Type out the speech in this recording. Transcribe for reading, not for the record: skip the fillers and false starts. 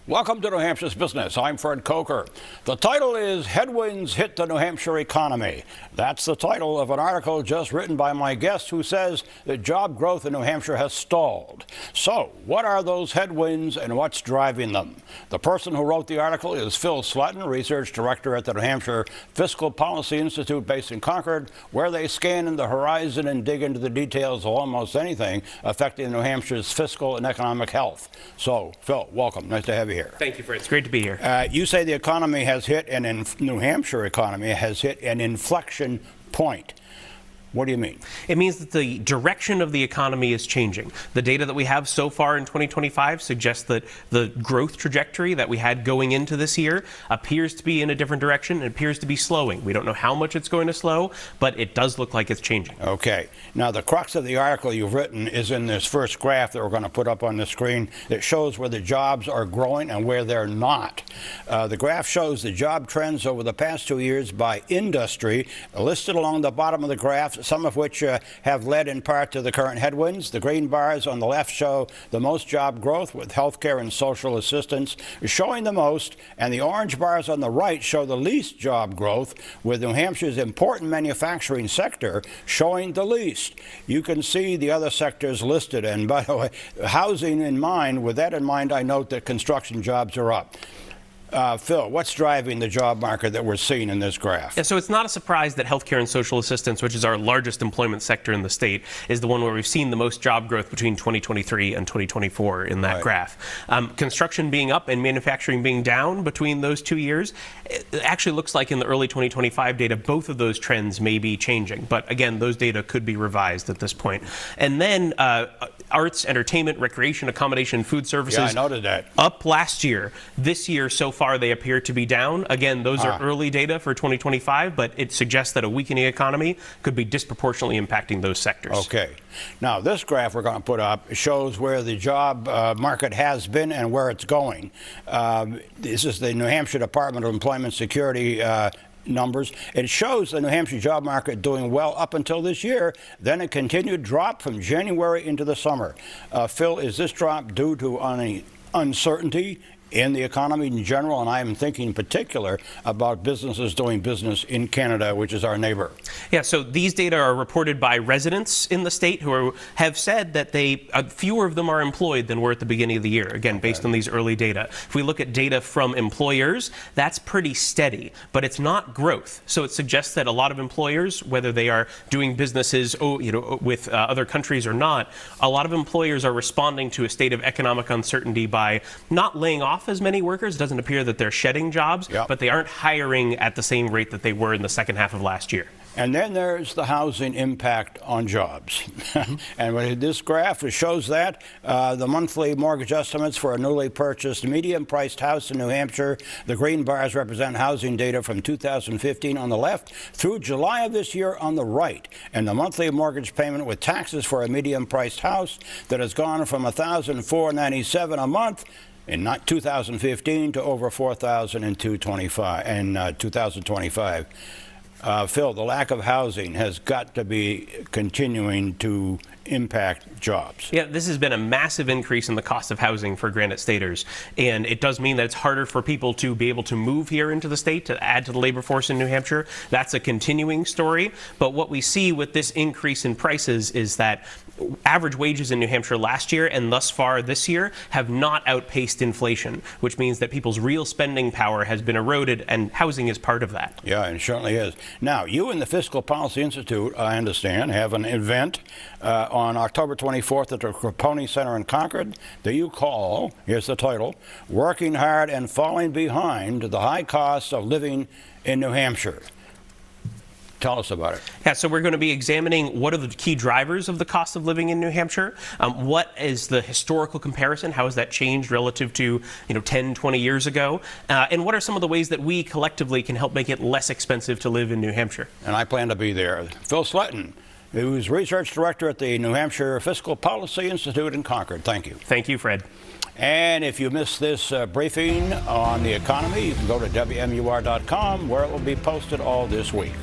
Welcome to New Hampshire's Business. I'm Fred Coker. The title is Headwinds Hit the New Hampshire Economy. That's the title of an article just written by my guest who says that job growth in New Hampshire has stalled. So, what are those headwinds and what's driving them? The person who wrote the article is Phil Slutton, Research Director at the New Hampshire Fiscal Policy Institute based in Concord, where they scan in the horizon and dig into the details of almost anything affecting New Hampshire's fiscal and economic health. So, Phil, welcome. Nice to have you here. Thank you, Fred. It's great to be here. You say the economy has hit, New Hampshire economy has hit an inflection point. What do you mean? It means that the direction of the economy is changing. The data that we have so far in 2025 suggests that the growth trajectory that we had going into this year appears to be in a different direction. It appears to be slowing. We don't know how much it's going to slow, but it does look like it's changing. Okay. Now, the crux of the article you've written is in this first graph that we're going to put up on the screen that shows where the jobs are growing and where they're not. The graph shows the job trends over the past 2 years by industry, listed along the bottom of the graph, some of which have led in part to the current headwinds. The green bars on the left show the most job growth, with healthcare and social assistance showing the most, and the orange bars on the right show the least job growth, with New Hampshire's important manufacturing sector showing the least. You can see the other sectors listed, and by the way, housing in mind, with that in mind, I note that construction jobs are up. Phil, what's driving the job market that we're seeing in this graph? Yeah, so it's not a surprise that healthcare and social assistance, which is our largest employment sector in the state, is the one where we've seen the most job growth between 2023 and 2024 in that graph. Construction being up and manufacturing being down between those 2 years, it actually looks like in the early 2025 data, both of those trends may be changing. But again, those data could be revised at this point. And then arts, entertainment, recreation, accommodation, food services. Yeah, I noted that. Up last year. This year, so far, they appear to be down. Again, those are early data for 2025, but it suggests that a weakening economy could be disproportionately impacting those sectors. Okay. Now, this graph we're going to put up shows where the job market has been and where it's going. This is the New Hampshire Department of Employment Security numbers. It shows the New Hampshire job market doing well up until this year, then a continued drop from January into the summer. Phil, is this drop due to any uncertainty in the economy in general? And I am thinking in particular about businesses doing business in Canada, which is our neighbor. Yeah, so these data are reported by residents in the state who have said that fewer of them are employed than were at the beginning of the year, again, based on these early data. If we look at data from employers, that's pretty steady, but it's not growth. So it suggests that a lot of employers, whether they are doing businesses with other countries or not, a lot of employers are responding to a state of economic uncertainty by not laying off as many workers. It doesn't appear that they're shedding jobs, but they aren't hiring at the same rate that they were in the second half of last year. And then there's the housing impact on jobs. And this graph shows that the monthly mortgage estimates for a newly purchased medium-priced house in New Hampshire. The green bars represent housing data from 2015 on the left through July of this year on the right. And the monthly mortgage payment with taxes for a medium-priced house that has gone from $1,497 a month in 2015 to over $4,000 in 2025. Phil, the lack of housing has got to be continuing to impact jobs. Yeah, this has been a massive increase in the cost of housing for Granite Staters, and it does mean that it's harder for people to be able to move here into the state to add to the labor force in New Hampshire. That's a continuing story, but what we see with this increase in prices is that average wages in New Hampshire last year and thus far this year have not outpaced inflation, which means that people's real spending power has been eroded, and housing is part of that. Yeah, it certainly is. Now, you and the Fiscal Policy Institute, I understand, have an event on October 24th at the Croponi Center in Concord that you call, here's the title, Working Hard and Falling Behind the High Cost of Living in New Hampshire. Tell us about it. Yeah, so we're going to be examining what are the key drivers of the cost of living in New Hampshire. What is the historical comparison? How has that changed relative to 10, 20 years ago? And what are some of the ways that we collectively can help make it less expensive to live in New Hampshire? And I plan to be there. Phil Slutton, who's Research Director at the New Hampshire Fiscal Policy Institute in Concord. Thank you. Thank you, Fred. And if you missed this briefing on the economy, you can go to WMUR.com, where it will be posted all this week.